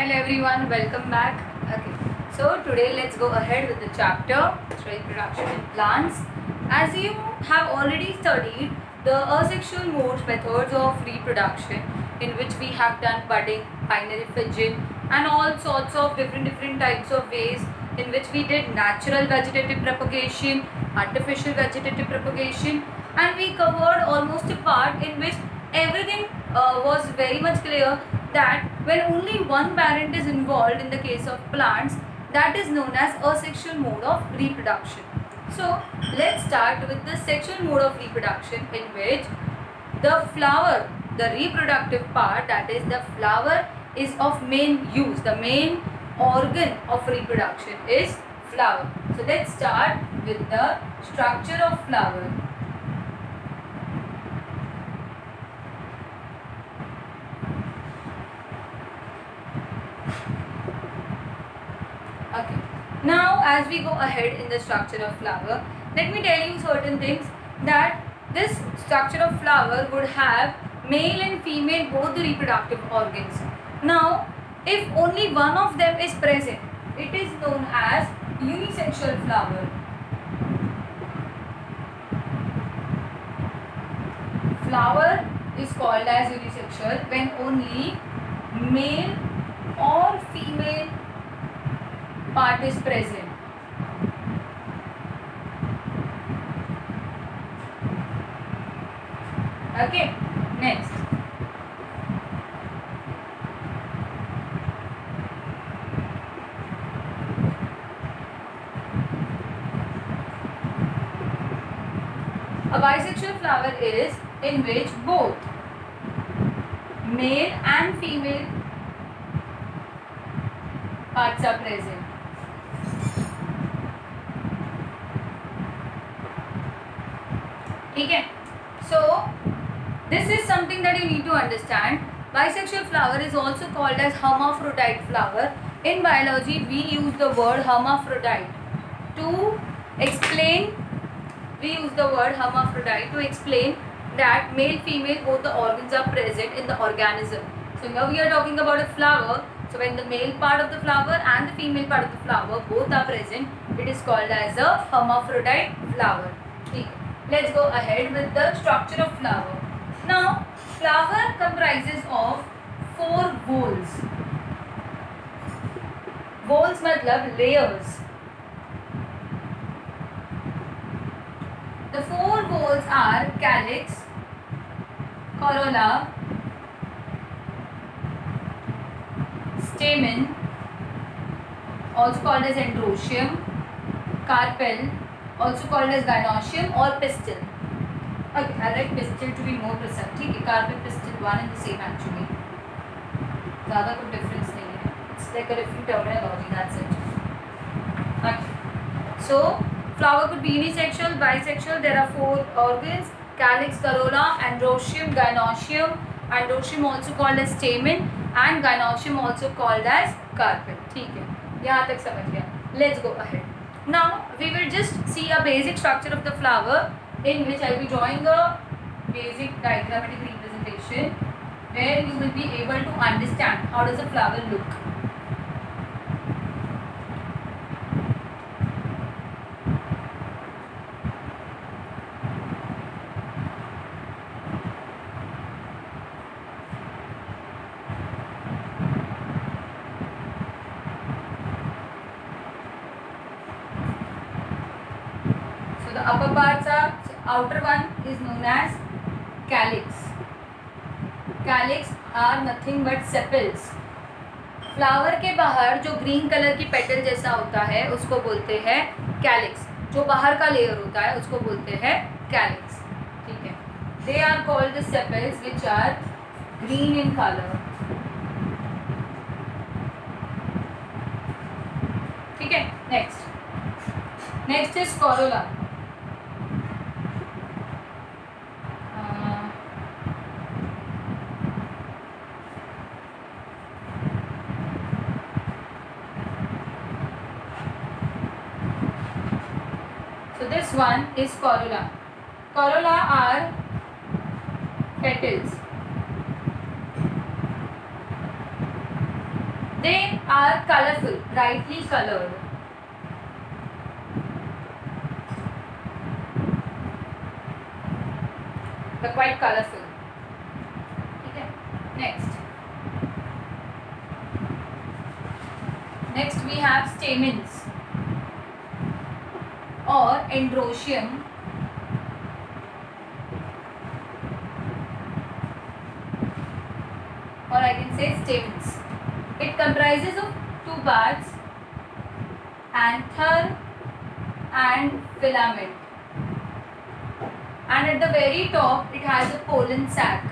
Hello everyone, welcome back. Okay, so today let's go ahead with the chapter reproduction in plants. As you have already studied the asexual modes methods of reproduction, in which we have done budding, binary fission, and all sorts of different types of ways in which we did natural vegetative propagation, artificial vegetative propagation, and we covered almost a part in which everything was very much clear that when only one parent is involved in the case of plants, that is known as asexual mode of reproduction. So let's start with the sexual mode of reproduction, in which the flower, the reproductive part, that is the flower, is of main use. The main organ of reproduction is flower. So let's start with the structure of flower. Okay. Now as we go ahead in the structure of flower, let me tell you certain things, that this structure of flower would have male and female both the reproductive organs. Now if only one of them is present, it is known as unisexual flower. Flower is called as unisexual when only male or female part is present. Okay, next. A bisexual flower is in which both male and female parts are present. Okay, so this is something that you need to understand. Bisexual flower is also called as hermaphrodite flower. In biology, we use the word hermaphrodite to explain. We use the word hermaphrodite to explain that male, female, both the organs are present in the organism. So now we are talking about a flower. So when the male part of the flower and the female part of the flower both are present, it is called as a hermaphrodite flower. Okay. Let's go ahead with the structure of flower. Now, flower comprises of 4 whorls. Whorls matlab layers. The 4 whorls are calyx, corolla, stamen, also called as androecium, carpel, also called as gynoecium, or pistil. Okay, I like pistil to be more precise. ठीक है, carpel, pistil, one and the same actually. ज़्यादा कोई difference नहीं है. It's like a different terminology. That's it. Okay. So flower could be unisexual, bisexual. There are 4 organs: calyx, corolla, androecium, gynoecium. Androecium also called as stamen, and gynoecium also called as carpel. ठीक है, यहाँ तक समझ गया. Let's go ahead. Now we will just see a basic structure of the flower, in which I will be drawing a basic diagrammatic representation where you will be able to understand how does a flower look. The upper parts are, outer one is known as calyx. Calyx are nothing but sepals. Flower के बाहर जो green colour की petal जैसा होता है उसको बोलते हैं कैलिक्स. जो बाहर का लेयर होता है उसको बोलते हैं कैलिक्स. ठीक है, they are called the sepals which are green in colour. ठीक है, next is corolla. So this one is corolla. Corolla are petals. They are colorful, brightly colored. They're quite colorful. Okay. Next we have stamens or androecium. Or I can say stamens. It comprises of two parts, anther and filament. And at the very top it has a pollen sac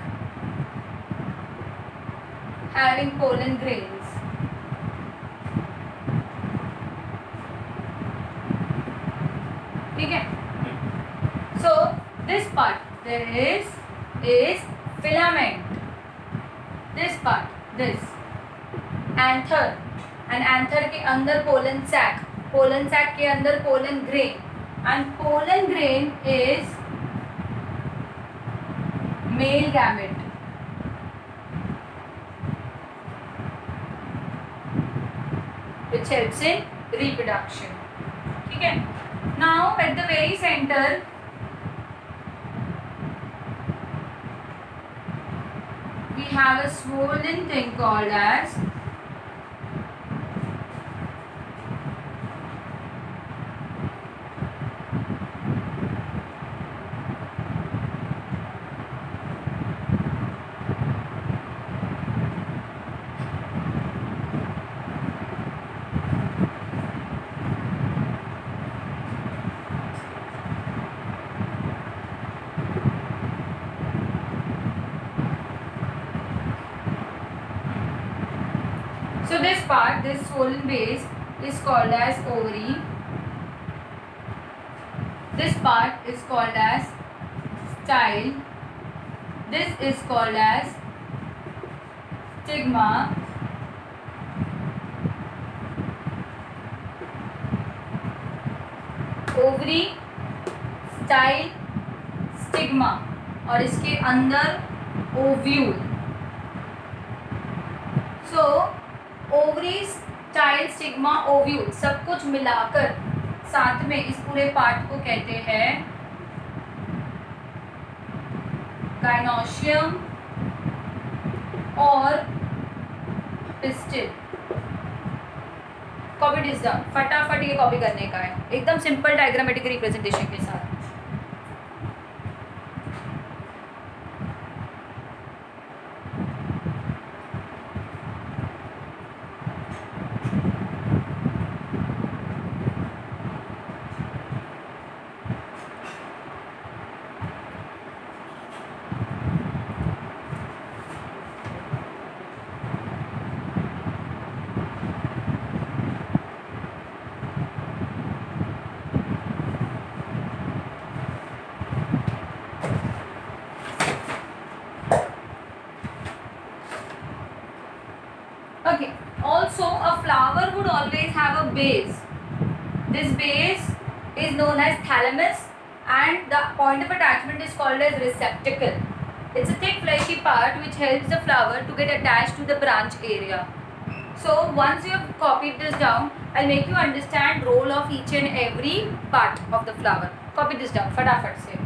having pollen grains. Okay. So this part there is filament. This part, this anther, and anther के अंदर pollen sac के अंदर pollen grain, and pollen grain is male gamete. Which helps in reproduction. Okay. Now at the very center we have a swollen thing called as so this part, this swollen base is called as ovary. This part is called as style. This is called as stigma. Ovary, style, stigma और इसके अंदर ovule. So ovary, style, stigma, ovule सब कुछ मिलाकर साथ में इस पूरे पार्ट को कहते हैं गाइनोशियम और पिस्टिल. कॉपी दिस डाउन, फटाफट ये कॉपी करने का है, एकदम सिंपल डायग्रामेटिक रिप्रेजेंटेशन के साथ. Okay. Also, a flower would always have a base. This base is known as thalamus, and the point of attachment is called as receptacle. It's a thick fleshy part which helps the flower to get attached to the branch area. So once you have copied this down, I'll make you understand role of each and every part of the flower. Copy this down, फटाफट से.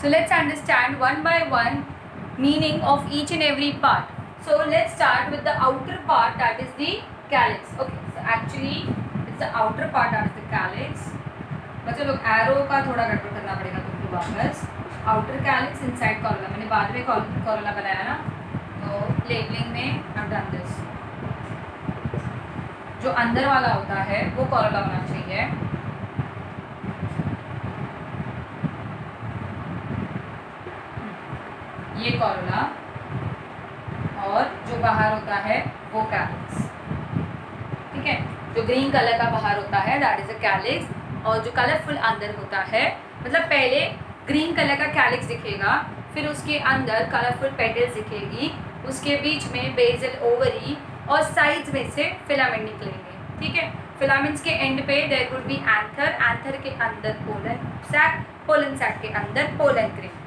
So let's understand one by one meaning of each and every part. So let's start with the outer part, that is the calyx. Okay, so actually it's the outer part, that is the calyx. बच्चों लोग arrow का थोड़ा गड़बड़ करना पड़ेगा तुमको वापस. Outer calyx inside कॉरोला, मैंने बाद में कॉरोला बनाया ना, तो लेबलिंग में I've done this. जो अंदर वाला होता है वो कॉरोला होना चाहिए. ये कॉरोला, और जो बाहर होता है वो कैलिक्स. ठीक है, जो ग्रीन कलर का बाहर होता है दैट इज अ कैलिक्स, और जो कलरफुल अंदर होता है, मतलब पहले ग्रीन कलर का कैलिक्स दिखेगा, फिर उसके अंदर कलरफुल पेटल्स दिखेगी, उसके बीच में बेसल ओवरी और साइड्स में से फिलामेंट निकलेंगे. ठीक है, फिलामेंट्स के एंड पे there would be anther, anther के अंदर पोलन सैक के अंदर पोलन ग्रेन.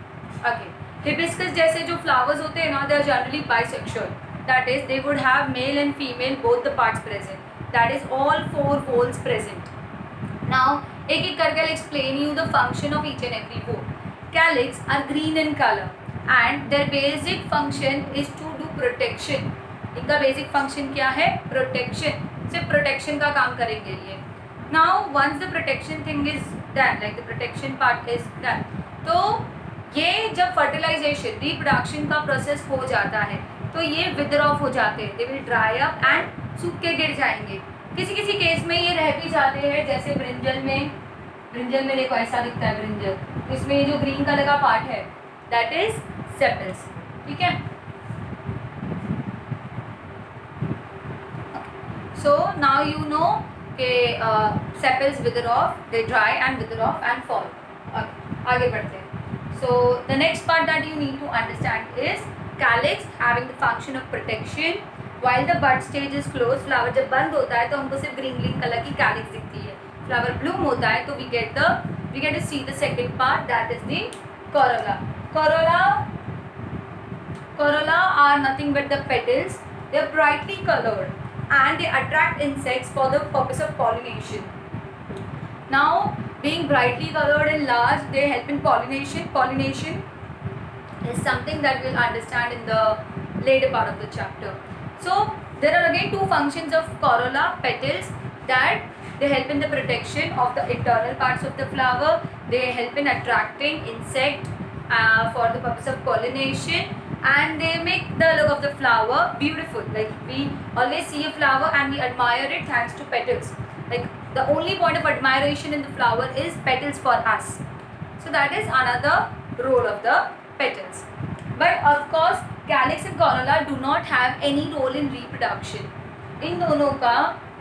ओके, हिबिस्कस जैसे जो फ्लावर्स होते हैं ना, they are generally bisexual, that is they would have male and female both the parts present, that is all 4 poles present. Now, एक करके I'll explain you the function of each and every pole. Calyx are green in color and their basic function is to do protection. इनका basic function क्या है? Protection. सिर्फ protection का काम करेंगे ये. Now, once the protection thing is done, like the protection part is done, तो ये जब fertilization, reproduction का process हो जाता है, तो ये wither off हो जाते हैं. They will dry up and सूख के गिर जाएंगे. किसी किसी केस में ये रह भी जाते हैं, जैसे ब्रिंजल में देखो ऐसा दिखता है ब्रिंजल, इसमें ये जो ग्रीन कलर का पार्ट है दैट इज सेपल्स. ठीक है, सो नाउ यू नो के sepals wither off, they dry and wither off and fall. आगे बढ़ते हैं. So the next part that you need to understand is calyx having the function of protection. While the bud stage is closed, flower जब बंद होता है तो हमको सिर्फ ग्रीन कलर की कैलिक्स दिखती है. फ्लावर ब्लूम होता है तो we get to see the second part, that is the corolla. Corolla are nothing but the petals. They are brightly colored and they attract insects for the purpose of pollination. Now, being brightly colored and large, they help in pollination. Pollination is something that we'll understand in the later part of the chapter. So there are again 2 functions of corolla, petals, that they help in the protection of the internal parts of the flower. They help in attracting insect for the purpose of pollination, and they make the look of the flower beautiful. Like we always see a flower and we admire it thanks to petals. Like the only point of admiration in the flower is petals for us. So that is another role of the petals. But of course calyx and corolla do not have any role in reproduction. इन दोनों का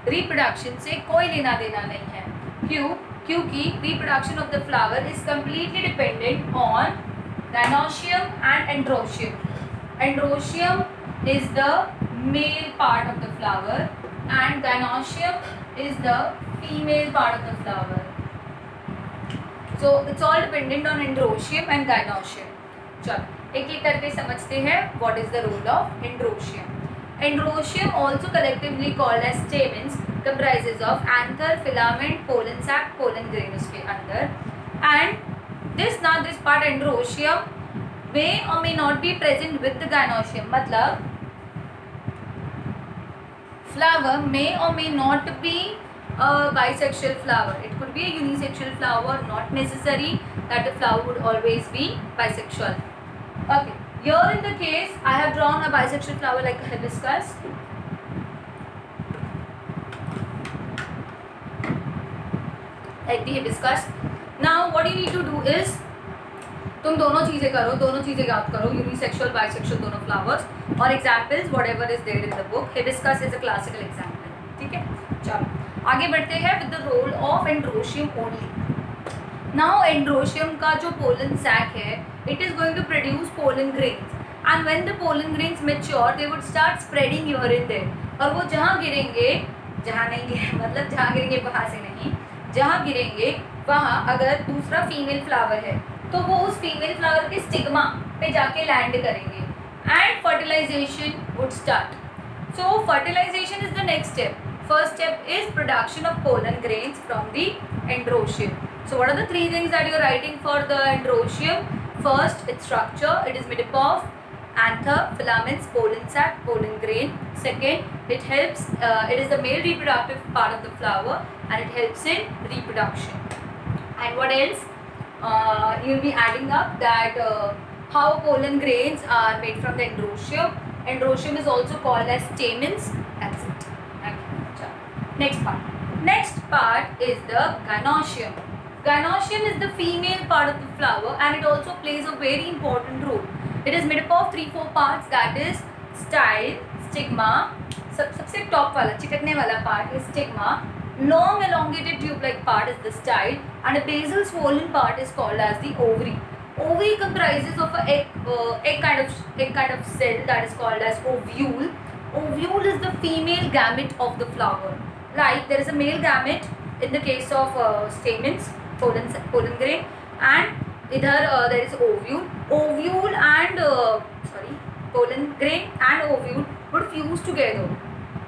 reproduction से कोई लेना देना नहीं है. क्यों? क्योंकि reproduction of the flower is completely dependent on gynoecium and androecium. Androecium is the male part of the flower and gynoecium is the female part of the flower. So it's all dependent on androecium and gynoecium. चलो एक एक करके समझते हैं what is the role of androecium. Androecium, also collectively called as stamens, comprises of anther, filament, pollen sac, pollen grain उसके अंदर. And this part androecium may or may not be present with the gynoecium. मतलब flower may or may not be a bisexual flower. It could be a unisexual flower, not necessary that the flower would always be bisexual. Okay, here in the case I have drawn a bisexual flower like a hibiscus. Like the hibiscus. Now what you need to do is तुम दोनों चीज़ें करो, दोनों चीज़ें याद करो, unisexual bisexual दोनों flowers, और examples whatever is there in the book. Hibiscus is a classical example. ठीक है, चलो आगे बढ़ते हैं with the role of androecium only. Now androecium का जो पोलन सैक है, it is going to produce pollen grains, and when the pollen grains mature they would start spreading here and there. और वो जहाँ गिरेंगे, जहाँ नहीं गिरे मतलब जहाँ गिरेंगे वहाँ से नहीं, जहाँ गिरेंगे वहाँ अगर दूसरा फीमेल फ्लावर है तो वो उस फीमेल फ्लावर के स्टिग्मा पे जाके लैंड करेंगे and fertilisation would start. So fertilisation is the next step. First step is production of pollen grains from the androecium. So what are the 3 things that you are writing for the androecium? First, its structure. It is made up of anther, filaments, pollen sac, pollen grain. Second, it helps. It is the male reproductive part of the flower, and it helps in reproduction. And what else? You'll be adding up that how pollen grains are made from the androecium. Androecium is also called as stamens. That's it. Okay. Next part. Next part is the gynoecium. Gynoecium is the female part of the flower, and it also plays a very important role. It is made up of 3-4 parts, that is style, stigma, सबसे top वाला चिकटने वाला part is stigma, long elongated tube-like part is the style, and a basal swollen part is called as the ovary. Ovary comprises of a egg kind of cell that is called as ovule. Ovule is the female gamete of the flower. Like there is a male gamete in the case of stamens, pollen grain, and idhar there is ovule. Ovule and pollen grain and ovule would fuse together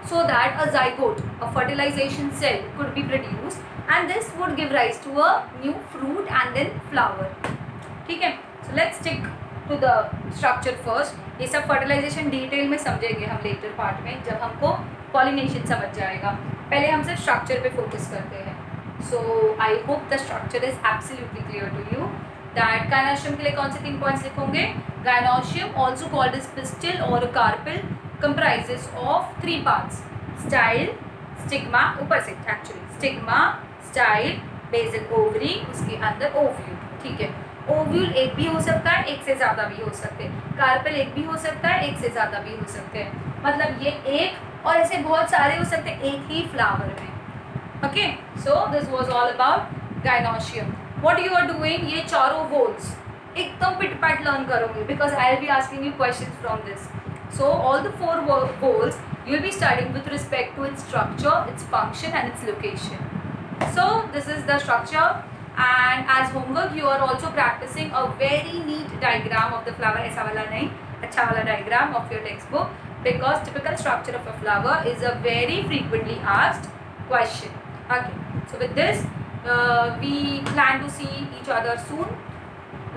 so that a zygote, a fertilization cell, could be produced, and this would give rise to a new fruit and then flower. ठीक है, so let's stick to the structure first. ये सब fertilization detail में समझेंगे हम later part में, जब हमको pollination समझ जाएगा. पहले हम सिर्फ structure पे focus करते हैं. So I hope the structure is absolutely clear to you. That gynoecium के लिए कौन से 3 points लिखोगे? Gynoecium, also called as pistil or a carpel, comprises of 3 parts: style, stigma, ऊपर से actually stigma, style, basal ovary, उसके अंदर ovule. ठीक है, ओव्यूल एक भी हो सकता है, एक से ज़्यादा भी हो सकते हैं. कार्पेल एक भी हो सकता है, एक से ज़्यादा भी हो सकते हैं. मतलब ये एक और ऐसे बहुत सारे हो सकते हैं एक ही फ्लावर में. Okay, so this was all about gynoecium. What you are doing, ये चारों वोल्स एकदम पिट-पैट लर्न करोगे because I will be asking you questions from this. So all the 4 whorls you will be studying with respect to its structure, its function and its location. So this is the structure. And as homework you are also practicing a very neat diagram of the flower. ऐसा वाला नहीं, अच्छा वाला diagram of your textbook, because typical structure of a flower is a very frequently asked question. Okay, so with this we plan to see each other soon.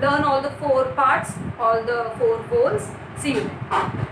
Learn all the 4 parts, all the 4 goals. See you then.